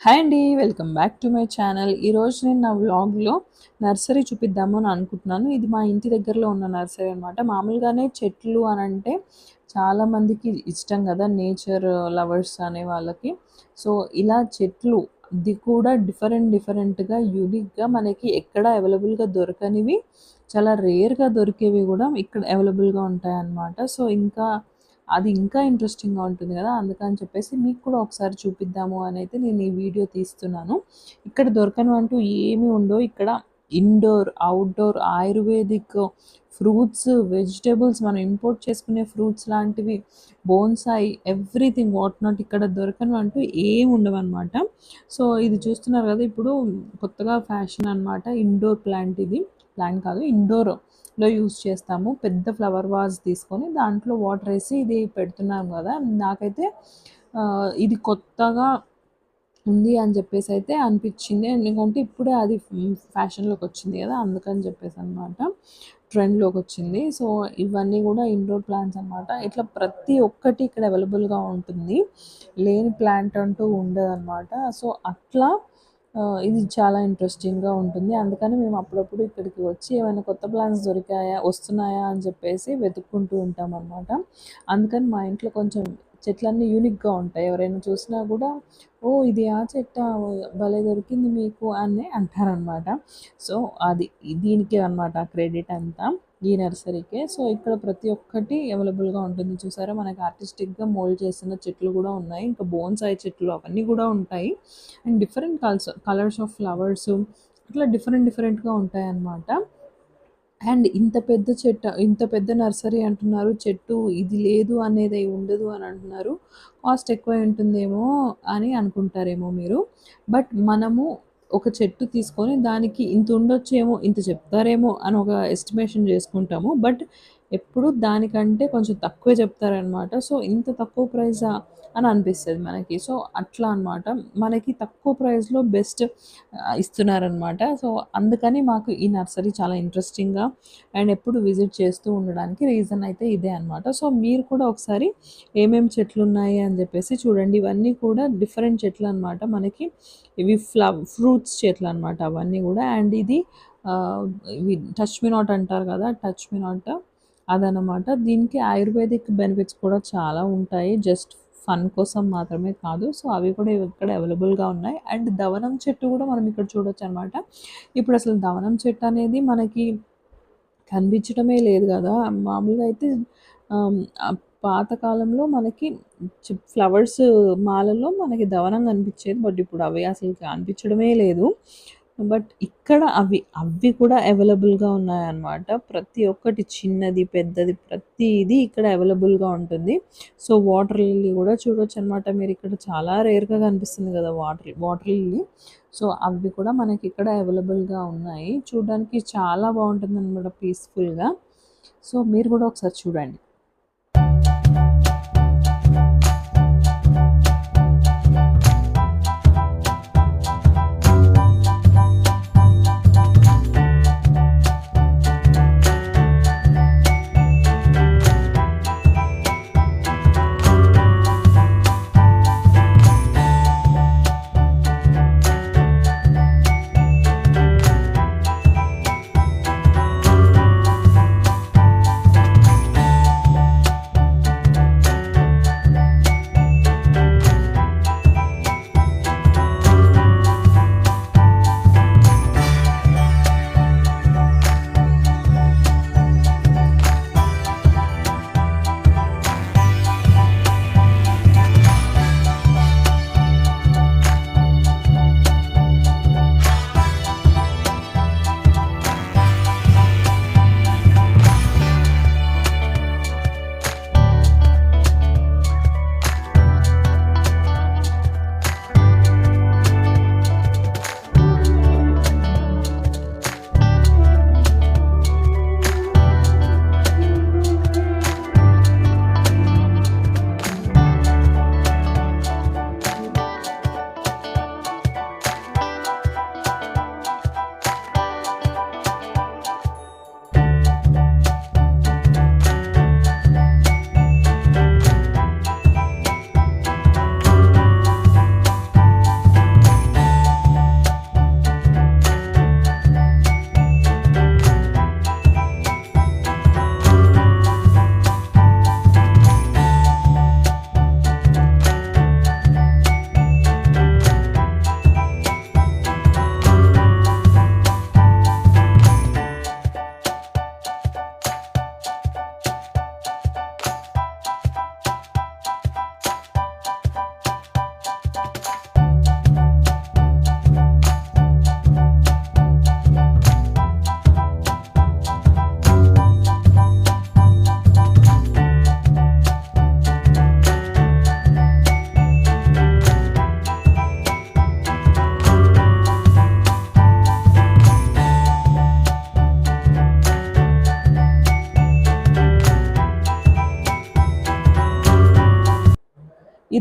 Hi అండి. Welcome back to my channel. ఈరోజు నేను నా వ్లాగ్‌లో నర్సరీ చూపిద్దాము అని అనుకుంటున్నాను. ఇది మా ఇంటి దగ్గరలో ఉన్న నర్సరీ అనమాట. మామూలుగానే చెట్లు అనంటే చాలామందికి ఇష్టం కదా! నేచర్ లవర్స్ అనే వాళ్ళకి. సో, ఇలా చెట్లు ఇది కూడా డిఫరెంట్‌గా, యూనిక్‌గా మనకి ఎక్కడ అవైలబుల్‌గా దొరకనివి, చాలా రేర్‌గా దొరికేవి కూడా ఇక్కడ అవైలబుల్‌గా ఉంటాయన్నమాట. సో, అది ఇంకా ఇంట్రెస్టింగ్‌గా ఉంటుంది గదా! అందుకని చెప్పేసి మీకు కూడా ఒకసారి చూపిద్దాము అనైతే నేను ఈ వీడియో తీస్తున్నాను. ఇక్కడ దొరకనివంటూ ఏమి ఉండవు. ఇక్కడ indoor, outdoor, ayurvedic, fruits, vegetables మనం ఇంపోర్ట్ చేసుకునే ఫ్రూట్స్ లాంటివి, బోన్సాయి, ఎవ్రీథింగ్ వాట్ నాట్ ఇక్కడ దొరకనివంటూ ఏమి ఉండవనమాట. సో, ఇది చూస్తున్నారు గదా! ఇప్పుడు కొత్తగా ఫ్యాషన్ అనమాట. ఇండోర్ ప్లాంట్ ఇది. ప్లాంట్ కాదు, ఇండోర్‌లో యూజ్ చేస్తాము. పెద్ద ఫ్లవర్ వాజ్ తీసుకొని దాంట్లో వాటర్ ఏసి ఇది పెడుతున్నాం గదా! నాకైతే ఇది కొత్తగా ఉంది అని చెప్పేసైతే అనిపిచ్చింది. ఎందుకంటే ఇప్పుడే అది ఫ్యాషన్‌లోకొచ్చింది గదా! అందుకని చెప్పేసనమాట. ట్రెండ్‌లోకొచ్చింది. సో, ఇవన్నీ గూడా ఇండోర్ ప్లాంట్స్ అనమాట. ఇట్లా ప్రతి ఒక్కటి ఇక్కడ అవైలబుల్‌గా ఉంటుంది. లేని ప్లాంట్ అంటూ ఉండదనమాట. సో, అట్లా ఇది చాలా ఇంట్రెస్టింగ్‌గా ఉంటుంది. అందుకని మేము అప్పుడప్పుడు ఇక్కడికి వచ్చి ఏమైనా కొత్త ప్లాంట్స్ దొరికాయా, వస్తున్నాయా అని చెప్పేసి వెతుక్కుంటూ ఉంటామనమాట. అందుకని మా ఇంట్లో కొంచెం చెట్లన్నీ యూనిక్‌గా ఉంటాయి. ఎవరైనా చూసినా గూడా ఓహ్! ఇది ఆ చెట్టా? భలే దొరికింది మీకు అని అంటారనమాట. సో, అది దీనికే అనమాట క్రెడిట్ అంతా. ఈ నర్సరీకే. సో, ఇక్కడ ప్రతి ఒక్కటి అవైలబుల్‌గా ఉంటుంది. చూసారా మనకి ఆర్టిస్టిక్‌గా మోల్డ్ చేసిన చెట్లు గూడా ఉన్నాయి. ఇంకా బోన్సాయి చెట్లు అవన్నీ గూడా ఉంటాయి. And different colours of flowers అట్లా డిఫరెంట్‌గా ఉంటాయన్నమాట. అండ్ ఇంత పెద్ద నర్సరీ అంటున్నారు. చెట్టు ఇది లేదు అనేది ఉండదు అని అంటున్నారు. కాస్ట్ ఎక్కువై ఉంటుందేమో అని అనుకుంటారేమో మీరు. బట్ మనము ఒక చెట్టు తీసుకొని దానికి ఇంత ఉండొచ్చేమో, ఇంత చెప్తారేమో అని ఒక ఎస్టిమేషన్ చేసుకుంటాము. బట్ ఎప్పుడు దానికంటే కొంచెం తక్కువే చెప్తారనమాట. సో, ఇంత తక్కువ ప్రైజా అని అనిపిస్తది మనకి. సో, అట్లా అనమాట. మనకి తక్కువ ప్రైస్‌లో బెస్ట్ ఇస్తున్నారనమాట. సో, అందుకని మాకు ఈ నర్సరీ చాలా ఇంట్రెస్టింగ్‌గా అండ్ ఎప్పుడు విజిట్ చేస్తూ ఉండడానికి రీజన్ అయితే ఇదే అనమాట. సో, మీరు కూడా ఒకసారి ఏమేమి చెట్లున్నాయి అని చెప్పేసి చూడండి. ఇవన్నీ కూడా డిఫరెంట్ చెట్లనమాట. మనకి ఇవి ఫ్రూట్స్ చెట్లనమాట అవన్నీ గూడా. అండ్ ఇది ఆహ్, ఇవి టచ్ మీ నాట్ అంటారు కదా! టచ్ మీ నాట్ అదనమాట. దీనికి ఆయుర్వేదిక్ బెనిఫిట్స్ కూడా చాలా ఉంటాయి. జస్ట్ ఫన్ కోసం మాత్రమే కాదు. సో, అవి కూడా ఇక్కడ అవైలబుల్‌గా ఉన్నాయి. అండ్ దవనం చెట్టు కూడా మనం ఇక్కడ చూడొచ్చనమాట. ఇప్పుడసలు దవనం చెట్టనేది మనకి కనిపించడమే లేదు గదా! మామూలుగా అయితే ఆహ్, పాత కాలంలో మనకి ఫ్లవర్స్ మాలలో మనకి దవనం కనిపించేది. బట్ ఇప్పుడు అవి అసలు కనిపించడమే లేదు. బట్ ఇక్కడ అవి కూడా అవైలబుల్‌గా ఉన్నాయన్నమాట. ప్రతి ఒక్కటి చిన్నది, పెద్దది ప్రతీది ఇక్కడ అవైలబుల్‌గా ఉంటుంది. సో, వాటర్ లిల్లీ గూడా చూడొచ్చనమాట. మీరిక్కడ చాలా రేర్‌గా కనిపిస్తుంది గదా! Water lily. సో, అవి కూడా మనకిక్కడ అవైలబుల్‌గా ఉన్నాయి. చూడ్డానికి చాలా బావుంటుందనమాట పీస్‌ఫుల్‌గా. సో, మీరు గూడా ఒకసారి చూడండి.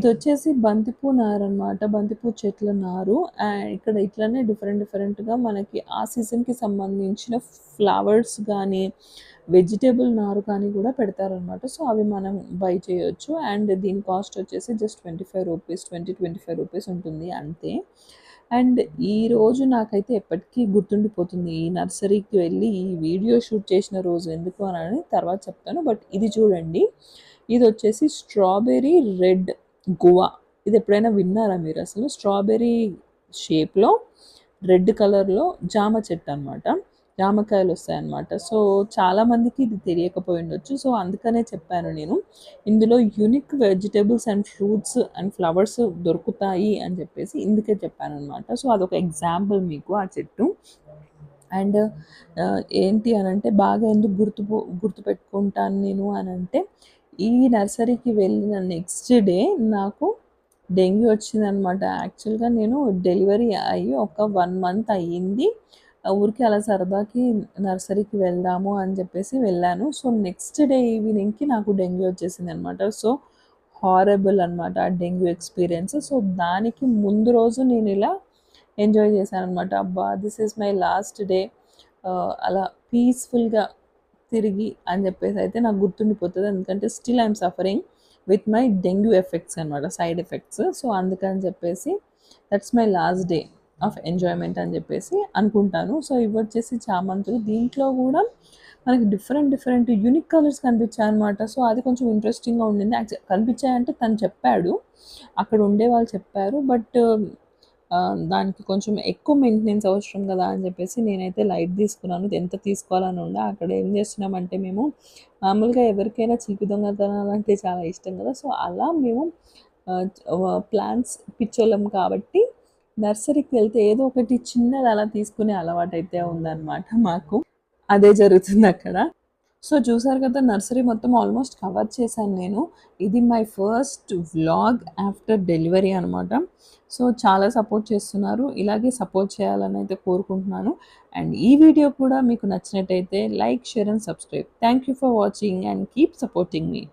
ఇదొచ్చేసి బంతిపూ నారనమాట. బంతిపూ చెట్ల నారు. ఇక్కడ ఇట్లనే డిఫరెంట్‌గా మనకి ఆ సీజన్‌కి సంబంధించిన ఫ్లవర్స్ గానీ, వెజిటబుల్ నారు కానీ కూడా పెడతారనమాట. సో, అవి మనం బై చేయొచ్చు. అండ్ దీని కాస్ట్ వచ్చేసి జస్ట్ రూ. 25 రూపీస్ ఉంటుంది అంతే. అండ్ ఈరోజు నాకైతే ఎప్పటికీ గుర్తుండిపోతుంది. ఈ నర్సరీకి వెళ్ళి ఈ వీడియో షూట్ చేసిన రోజు. ఎందుకు అనని తర్వాత చెప్తాను. బట్ ఇది చూడండి. ఇదొచ్చేసి స్ట్రాబెర్రీ రెడ్ గువా. ఇది ఎప్పుడైనా విన్నారా మీరసలు? స్ట్రాబెర్రీ షేప్‌లో రెడ్ కలర్‌లో జామ చెట్టనమాట. జామకాయలొస్తాయన్నమాట. సో, చాలామందికి ఇది తెలియకపోయి ఉండొచ్చు. సో, అందుకనే చెప్పాను నేను. ఇందులో unique vegetables and fruits and flowers దొరుకుతాయి అని చెప్పేసి ఇందుకే చెప్పాననమాట. సో, అదొక ఎగ్జాంపుల్ మీకు ఆ చెట్టు. అండ్ ఏంటి అనంటే బాగా ఎందుకు గుర్తుపెట్టుకుంటాను నేను అనంటే, ఈ నర్సరీకి వెళ్ళిన నెక్స్ట్ డే నాకు డెంగ్యూ వచ్చిందనమాట. యాక్చువల్‌గా నేను డెలివరీ అయ్యి ఒక 1 మంత్ అయ్యింది. ఊరికే అలా సరదాకి నర్సరీకి వెళ్దాము అని చెప్పేసి వెళ్ళాను. సో, నెక్స్ట్ డే ఈవినింగ్‌కి నాకు డెంగ్యూ వచ్చేసిందనమాట. సో, హారబుల్ అనమాట ఆ డెంగ్యూ ఎక్స్‌పీరియన్స్. సో, దానికి ముందు రోజు నేనిలా ఎంజాయ్ చేశాననమాట. అబ్బా! This is my last day అలా పీస్‌ఫుల్‌గా తిరిగి అని చెప్పేసి అయితే నాకు గుర్తుండిపోతది. ఎందుకంటే still I'm suffering with my dengue effects అనమాట. Side effects. సో, అందుకని చెప్పేసి that's my last day of enjoyment అని చెప్పేసి అనుకుంటాను. సో, ఇవొచ్చేసి చామంతులు. దీంట్లో కూడా మనకి డిఫరెంట్ యూనిక్ కలర్స్ కనిపించాయన్నమాట. సో, అది కొంచెం ఇంట్రెస్టింగ్‌గా ఉండింది. కనిపించాయంటే తను చెప్పాడు. అక్కడ ఉండేవాళ్ళు చెప్పారు. బట్ దానికి కొంచెం ఎక్కువ మెయింటెనెన్స్ అవసరం కదా అని చెప్పేసి నేనైతే లైట్ తీసుకున్నాను. ఎంత తీసుకోవాలని ఉండే. అక్కడ ఏం చేస్తున్నామంటే మేము మామూలుగా ఎవరికైనా చిలిపి దొంగతనాలంటే చాలా ఇష్టం కదా! సో, అలా మేము ప్లాంట్స్ పిచ్చోళ్ళం కాబట్టి నర్సరీకి వెళ్తే ఏదో ఒకటి చిన్నది అలా తీసుకునే అలవాటైతే ఉందన్నమాట మాకు. అదే జరుగుతుందక్కడ. సో, చూసారు కదా! నర్సరీ మొత్తం ఆల్మోస్ట్ కవర్ చేశాను నేను. ఇది my first vlog after delivery అనమాట. సో, చాలా సపోర్ట్ చేస్తున్నారు. ఇలాగే సపోర్ట్ చేయాలని అయితే కోరుకుంటున్నాను. అండ్ ఈ వీడియో కూడా మీకు నచ్చినట్టయితే like, share and subscribe. Thank you for watching and keep supporting me.